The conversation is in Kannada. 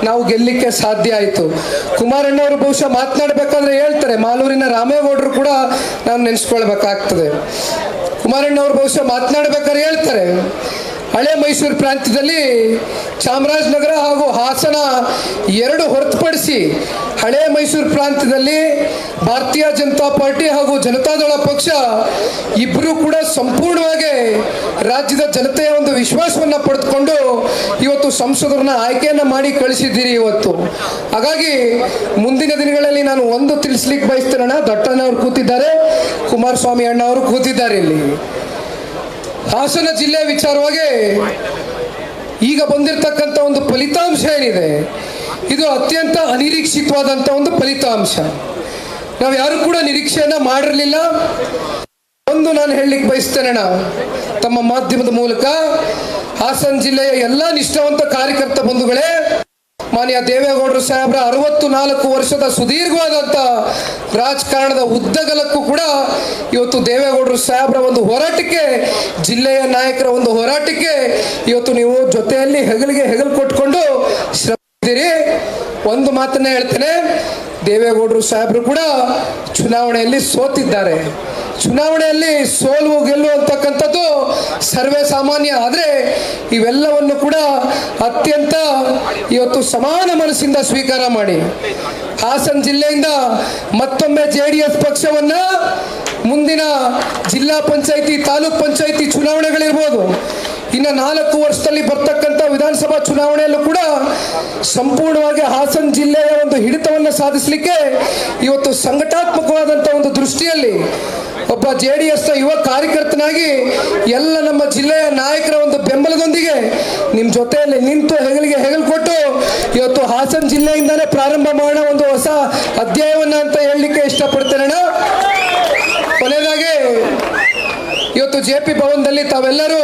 ನಾವು ಗೆಲ್ಲಲಿಕ್ಕೆ ಸಾಧ್ಯ ಆಯಿತು. ಕುಮಾರಣ್ಣವರು ಬಹುಶಃ ಮಾತನಾಡಬೇಕಾದ್ರೆ ಹೇಳ್ತಾರೆ, ಮಾಲೂರಿನ ರಾಮೇಗೌಡರು ಕೂಡ ನಾನು ನೆನೆಸ್ಕೊಳ್ಬೇಕಾಗ್ತದೆ. ಕುಮಾರಣ್ಣವರು ಬಹುಶಃ ಮಾತನಾಡಬೇಕಾದ್ರೆ ಹೇಳ್ತಾರೆ, ಹಳೆ ಮೈಸೂರು ಪ್ರಾಂತ್ಯದಲ್ಲಿ ಚಾಮರಾಜನಗರ ಹಾಗೂ ಹಾಸನ ಎರಡು ಹೊರತುಪಡಿಸಿ ಹಳೆ ಮೈಸೂರು ಪ್ರಾಂತ್ಯದಲ್ಲಿ ಭಾರತೀಯ ಜನತಾ ಪಾರ್ಟಿ ಹಾಗೂ ಜನತಾದಳ ಪಕ್ಷ ಇಬ್ಬರು ಕೂಡ ಸಂಪೂರ್ಣವಾಗಿ ರಾಜ್ಯದ ಜನತೆಯ ಒಂದು ವಿಶ್ವಾಸವನ್ನು ಪಡೆದುಕೊಂಡು ಇವತ್ತು ಸಂಸದರನ್ನ ಆಯ್ಕೆಯನ್ನು ಮಾಡಿ ಕಳಿಸಿದ್ದೀರಿ ಇವತ್ತು. ಹಾಗಾಗಿ ಮುಂದಿನ ದಿನಗಳಲ್ಲಿ ನಾನು ಒಂದು ತಿಳಿಸ್ಲಿಕ್ಕೆ ಬಯಸ್ತೇನೆ. ದಟ್ಟಣ್ಣವರು ಕೂತಿದ್ದಾರೆ, ಕುಮಾರಸ್ವಾಮಿ ಅಣ್ಣ ಅವರು ಕೂತಿದ್ದಾರೆ ಇಲ್ಲಿ. ಹಾಸನ ಜಿಲ್ಲೆ ವಿಚಾರವಾಗಿ ಈಗ ಬಂದಿರತಕ್ಕಂಥ ಒಂದು ಫಲಿತಾಂಶ ಏನಿದೆ, ಇದು ಅತ್ಯಂತ ಅನಿರೀಕ್ಷಿತವಾದಂಥ ಒಂದು ಫಲಿತಾಂಶ. ನಾವು ಯಾರು ಕೂಡ ನಿರೀಕ್ಷೆಯನ್ನ ಮಾಡಿರಲಿಲ್ಲ. ಒಂದು ನಾನು ಹೇಳಲಿಕ್ಕೆ ಬಯಸ್ತೇನೆ, ತಮ್ಮ ಮಾಧ್ಯಮದ ಮೂಲಕ ಹಾಸನ ಜಿಲ್ಲೆಯ ಎಲ್ಲ ನಿಷ್ಠಾವಂತ ಕಾರ್ಯಕರ್ತ ಬಂಧುಗಳೇ, ಮಾನ್ಯ ದೇವೇಗೌಡರು ಸಾಹೇಬ್ರ 64 ವರ್ಷದ ಸುದೀರ್ಘವಾದಂಥ ರಾಜಕಾರಣದ ಉದ್ದಗಲಕ್ಕೂ ಕೂಡ ಇವತ್ತು ದೇವೇಗೌಡರು ಸಾಹೇಬ್ರ ಒಂದು ಹೋರಾಟಕ್ಕೆ, ಜಿಲ್ಲೆಯ ನಾಯಕರ ಒಂದು ಹೋರಾಟಕ್ಕೆ ಇವತ್ತು ನೀವು ಜೊತೆಯಲ್ಲಿ ಹೆಗಲಿಗೆ ಹೆಗಲು ಕೊಟ್ಕೊಂಡು ಶ್ರಮಿಸಿದ್ದೀರಿ. ಒಂದು ಮಾತನ್ನ ಹೇಳ್ತೇನೆ, ದೇವೇಗೌಡರು ಸಾಹೇಬರು ಕೂಡ ಚುನಾವಣೆಯಲ್ಲಿ ಸೋತಿದ್ದಾರೆ. ಚುನಾವಣೆಯಲ್ಲಿ ಸೋಲು ಗೆಲ್ಲು ಅಂತಕ್ಕಂಥದ್ದು ಸರ್ವೇ ಸಾಮಾನ್ಯ. ಆದರೆ ಇವೆಲ್ಲವನ್ನು ಕೂಡ ಅತ್ಯಂತ ಇವತ್ತು ಸಮಾನ ಮನಸ್ಸಿಂದ ಸ್ವೀಕಾರ ಮಾಡಿ ಹಾಸನ ಜಿಲ್ಲೆಯಿಂದ ಮತ್ತೊಮ್ಮೆ JDS ಪಕ್ಷವನ್ನ ಮುಂದಿನ ಜಿಲ್ಲಾ ಪಂಚಾಯಿತಿ, ತಾಲೂಕ್ ಪಂಚಾಯಿತಿ ಚುನಾವಣೆಗಳಿರ್ಬೋದು, ಇನ್ನು 4 ವರ್ಷದಲ್ಲಿ ಬರ್ತಕ್ಕಂಥ ವಿಧಾನಸಭಾ ಚುನಾವಣೆಯಲ್ಲೂ ಕೂಡ ಸಂಪೂರ್ಣವಾಗಿ ಹಾಸನ ಜಿಲ್ಲೆಯ ಒಂದು ಹಿಡಿತವನ್ನು ಸಾಧಿಸಲಿಕ್ಕೆ ಇವತ್ತು ಸಂಘಟಾತ್ಮಕವಾದಂಥ ಒಂದು ದೃಷ್ಟಿಯಲ್ಲಿ ಒಬ್ಬ JDS ಯುವ ಕಾರ್ಯಕರ್ತನಾಗಿ ಎಲ್ಲ ನಮ್ಮ ಜಿಲ್ಲೆಯ ನಾಯಕರ ಒಂದು ಬೆಂಬಲದೊಂದಿಗೆ ನಿಮ್ಮ ಜೊತೆಯಲ್ಲಿ ನಿಂತು ಹೆಗಲಿಗೆ ಹೆಗಲು ಕೊಟ್ಟು ಇವತ್ತು ಹಾಸನ ಜಿಲ್ಲೆಯಿಂದಾನೇ ಪ್ರಾರಂಭ ಮಾಡೋಣ ಒಂದು ಹೊಸ ಅಧ್ಯಾಯವನ್ನ ಅಂತ ಹೇಳಲಿಕ್ಕೆ ಇಷ್ಟಪಡ್ತೇನೆ. ಕೊನೆಯದಾಗಿ ಇವತ್ತು JP ಭವನದಲ್ಲಿ ತಾವೆಲ್ಲರೂ